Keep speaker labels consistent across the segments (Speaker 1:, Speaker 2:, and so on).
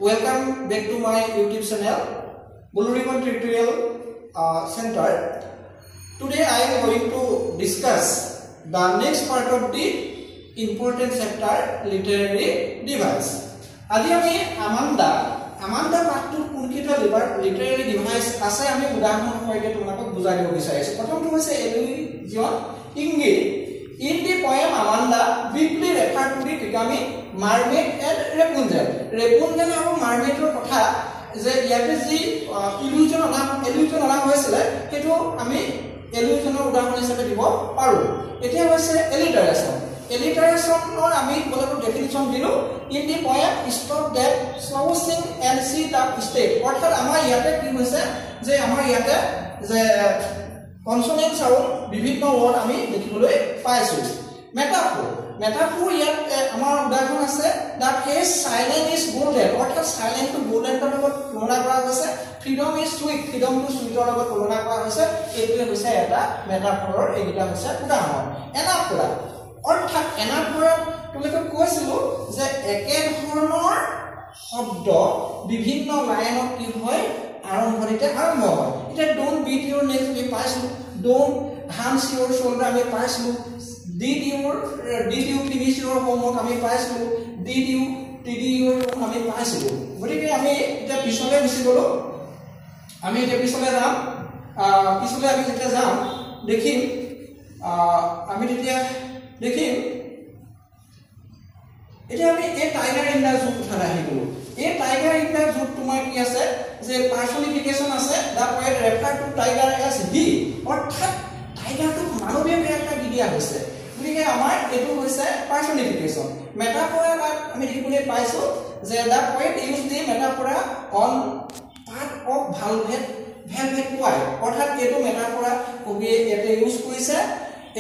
Speaker 1: Welcome back to my YouTube channel, Bulurikon Tutorial Center. Today I am going to discuss the next part of the important chapter, literary device. Adi ami Amanda part to kunkita literary device ase ami udaharon hoike tumalok bujai dibo bisarisu. Prothom to hoise illusion ingit. In the poem Amanda, briefly referred to the Kigami, mermaid and Rapunzel. Rapunzel and mermaid are kotha je yate ji illusion ana hoisile hetu ami illusion udaharon hisabe dibo paru. Etia hoise alliteration or ami bolaru definition dilu. In the poem, stop that slow sing and sit up state. Orthot amar yate ki hoise je amar yate je consonant sound বিভিন্ন word আমি দেখিবলৈ পাইছো metaphor ইয়াত আমাৰ উদাহৰণ আছে that his silence is golden অৰ্থাৎ silence to golden ৰ লগত তুলনা কৰা হৈছে freedom is sweet freedom to sweet ৰ লগত তুলনা কৰা হৈছে এইটোৱে হৈছে এটা metaphor এইটা হৈছে উদাহৰণ এনাফোৰা অৰ্থাৎ এনাফোৰা তোমাক কৈছিলো যে একে ধৰণৰ শব্দ বিভিন্ন লাইনত কি হয় আৰম্ভণিতে আৰম্ভ হয় এটা don't beat your neck আমি পাইছো don't hands your shoulder আমি পাইছো did you finish your homework আমি পাইছো did you your আমি পাইছো গতিকে আমি এটা পিছলে গুছি গলো আমি এটা পিছলে যাম পিছলে আমি যেতিয়া যাম দেখিম আমি তেতিয়া দেখিম এটা আমি এই টাইগাৰ ইন দা জু কথা আহি গলো এই টাইগাৰ ইন দা জু তোমাৰ কি আছে যে পাৰ্সনিফিকেশন আছে the poet refer to tiger as he অৰ্থাৎ টাইগাৰটো মানৱীয় ক্যাৰেক্টাৰ দি দিয়া হৈছে গতিকে আমাৰ এটো হৈছে পাৰ্সনিফিকেশন মেটাফৰা আমি দেখিবলৈ পাইছো যে the poet use the metaphor on part of velvet white অৰ্থাৎ এটো মেটাফৰা কবিয়ে এতে ইউজ কৰিছে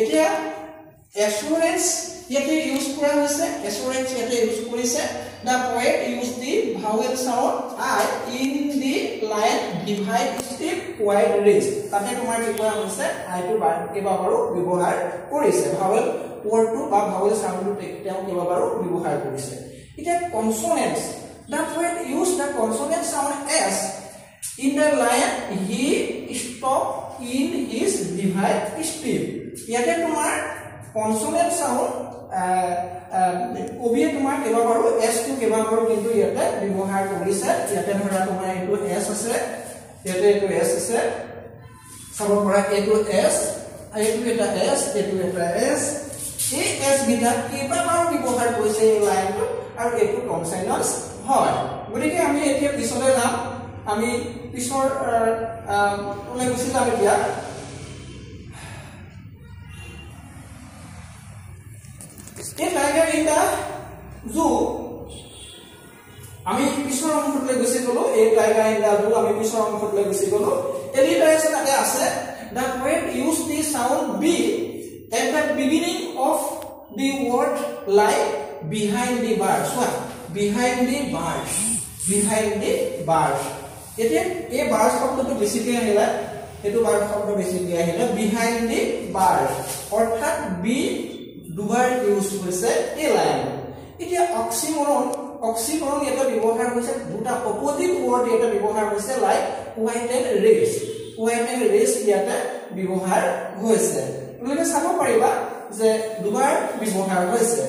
Speaker 1: এতিয়া assurance yete use kora hoise assurance yete use korise the poet used the vowel sound I in the line divide step wide raise tate tomar ki kora hoise I to keba baru byabohar korise vowel word to ba vowel sound to teo keba baru byabohar korise eta consonants the poet used the consonant sound as in the line he stop in his divide step yete tomar consonant sound কবিয়ে তোমাৰ কেবা বাৰো s two কেবা বাৰো কিন্তু ইয়াতে ব্যৱহাৰ কৰিছে ইয়াতে ধৰা তোমাৰ এটো s আছে ইয়াতে এটো s আছে সব পৰা এটো s এটো এটা s এটো এটা s এই s বিটা কেবা বাৰো ব্যৱহাৰ কৰিছে এই লাইনটো আৰু এটো কনসোনেন্টস হয় গতিকে আমি এতিয়া পিছলৈ যাম আমি পিছৰ ওলাই গুছি যাম এতিয়া এই টাইগাৰ ইন দা জু আমি পিছৰ অংশলৈ গুছি গলো এই টাইগাৰ ইন দা জু আমি পিছৰ অংশলৈ গুছি গলো এলিটাৰেশন তাতে আছে the poet use the sound B at the beginning of the word like behind the bars behind the bars এতে এই বার্স শব্দটো বেছিকৈ আহিলা এটো বার্স শব্দ বেছিকৈ আহিলা বিহাইন্ড দি বার্স অৰ্থাৎ বি দুবাৰ ইউজ হৈছে এই লাইন এতিয়া অক্সিমৰন এটা ব্যৱহাৰ হৈছে দুটা অপোজিট ওয়াৰ্ড এটা ব্যৱহাৰ হৈছে লাইক হোৱাইট এণ্ড ৰেড ইয়াতে ব্যৱহাৰ হৈছে তুমি চাব পাৰিবা যে দুবাৰ ব্যৱহাৰ হৈছে